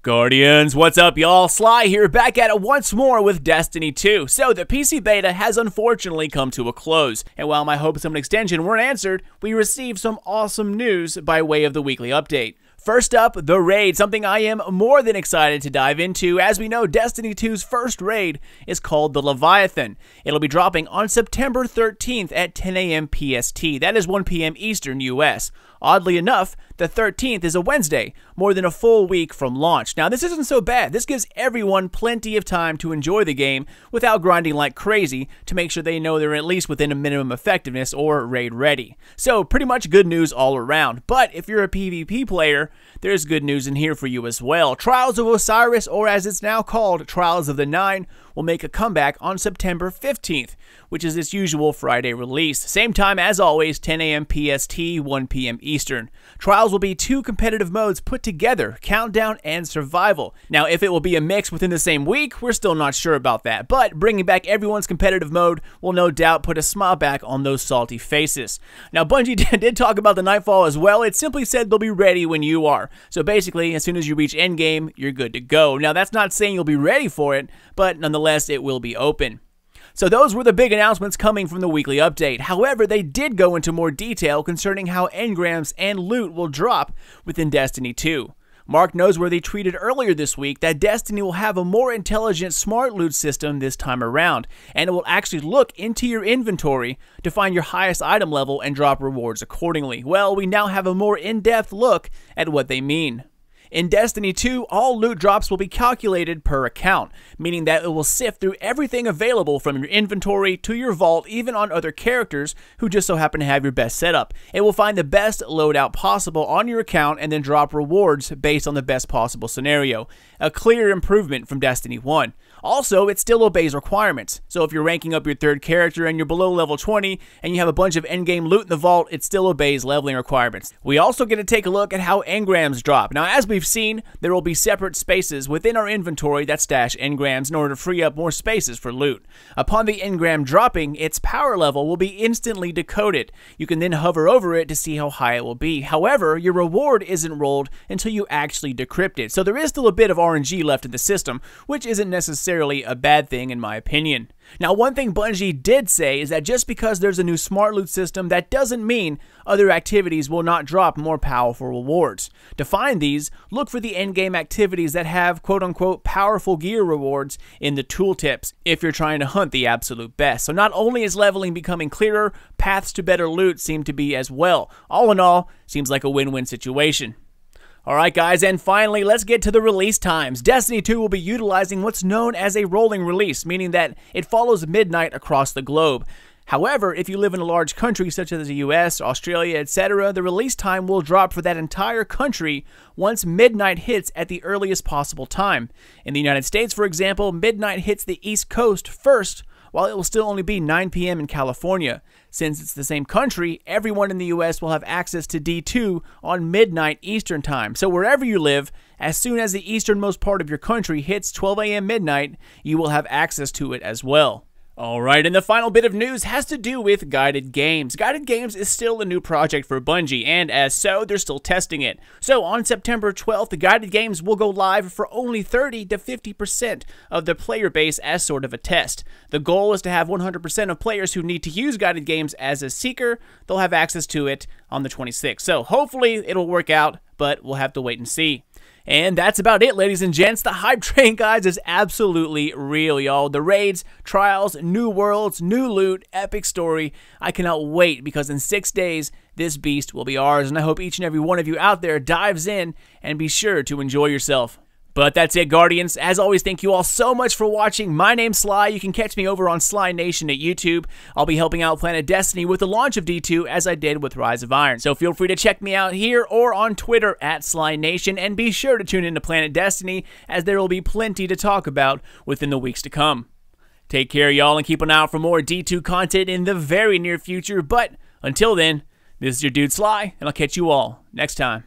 Guardians, what's up y'all? Sly here, back at it once more with Destiny 2. So the PC beta has unfortunately come to a close, and while my hopes of an extension weren't answered, we received some awesome news by way of the weekly update. First up, the raid, something I am more than excited to dive into. As we know, Destiny 2's first raid is called the Leviathan. It'll be dropping on September 13th at 10 a.m. PST. That is 1 p.m. Eastern US. Oddly enough, the 13th is a Wednesday, more than a full week from launch. Now, this isn't so bad. This gives everyone plenty of time to enjoy the game without grinding like crazy to make sure they know they're at least within a minimum effectiveness or raid ready. So, pretty much good news all around. But if you're a PvP player, there's good news in here for you as well. Trials of Osiris, or as it's now called, Trials of the Nine, will make a comeback on September 15th, which is its usual Friday release. Same time as always, 10 a.m. PST, 1 p.m. Eastern. Trials will be two competitive modes put together, Countdown and Survival. Now, if it will be a mix within the same week, we're still not sure about that, but bringing back everyone's competitive mode will no doubt put a smile back on those salty faces. Now, Bungie did talk about the Nightfall as well. It simply said they'll be ready when you are. So basically, as soon as you reach endgame, you're good to go. Now, that's not saying you'll be ready for it, but nonetheless, it will be open. So those were the big announcements coming from the weekly update. However, they did go into more detail concerning how engrams and loot will drop within Destiny 2. Mark Noseworthy tweeted earlier this week that Destiny will have a more intelligent smart loot system this time around, and it will actually look into your inventory to find your highest item level and drop rewards accordingly. Well, we now have a more in-depth look at what they mean. In Destiny 2, all loot drops will be calculated per account, meaning that it will sift through everything available from your inventory to your vault, even on other characters who just so happen to have your best setup. It will find the best loadout possible on your account and then drop rewards based on the best possible scenario. A clear improvement from Destiny 1. Also, it still obeys requirements. So if you're ranking up your third character and you're below level 20 and you have a bunch of endgame loot in the vault, it still obeys leveling requirements. We also get to take a look at how engrams drop. Now, as we've seen, there will be separate spaces within our inventory that stash engrams in order to free up more spaces for loot. Upon the engram dropping, its power level will be instantly decoded. You can then hover over it to see how high it will be. However, your reward isn't rolled until you actually decrypt it. So there is still a bit of RNG left in the system, which isn't necessarily a bad thing in my opinion. Now, one thing Bungie did say is that just because there's a new smart loot system, that doesn't mean other activities will not drop more powerful rewards. To find these, look for the endgame activities that have quote-unquote powerful gear rewards in the tooltips if you're trying to hunt the absolute best. So not only is leveling becoming clearer, paths to better loot seem to be as well. All in all, seems like a win-win situation. Alright guys, and finally, let's get to the release times. Destiny 2 will be utilizing what's known as a rolling release, meaning that it follows midnight across the globe. However, if you live in a large country such as the US, Australia, etc., the release time will drop for that entire country once midnight hits at the earliest possible time. In the United States, for example, midnight hits the East Coast first, while it will still only be 9 p.m. in California. Since it's the same country, everyone in the US will have access to D2 on midnight Eastern time. So wherever you live, as soon as the easternmost part of your country hits 12 a.m. midnight, you will have access to it as well. Alright, and the final bit of news has to do with Guided Games. Guided Games is still a new project for Bungie, and as so, they're still testing it. So on September 12th, the Guided Games will go live for only 30 to 50% of the player base as sort of a test. The goal is to have 100% of players who need to use Guided Games as a seeker, they'll have access to it on the 26th. So hopefully it'll work out, but we'll have to wait and see. And that's about it, ladies and gents. The hype train, guys, is absolutely real, y'all. The raids, trials, new worlds, new loot, epic story. I cannot wait because in 6 days, this beast will be ours. And I hope each and every one of you out there dives in and be sure to enjoy yourself. But that's it, Guardians. As always, thank you all so much for watching. My name's Sly. You can catch me over on Sly Nation at YouTube. I'll be helping out Planet Destiny with the launch of D2 as I did with Rise of Iron. So feel free to check me out here or on Twitter at Sly Nation, and be sure to tune into Planet Destiny as there will be plenty to talk about within the weeks to come. Take care, y'all, and keep an eye out for more D2 content in the very near future. But until then, this is your dude Sly, and I'll catch you all next time.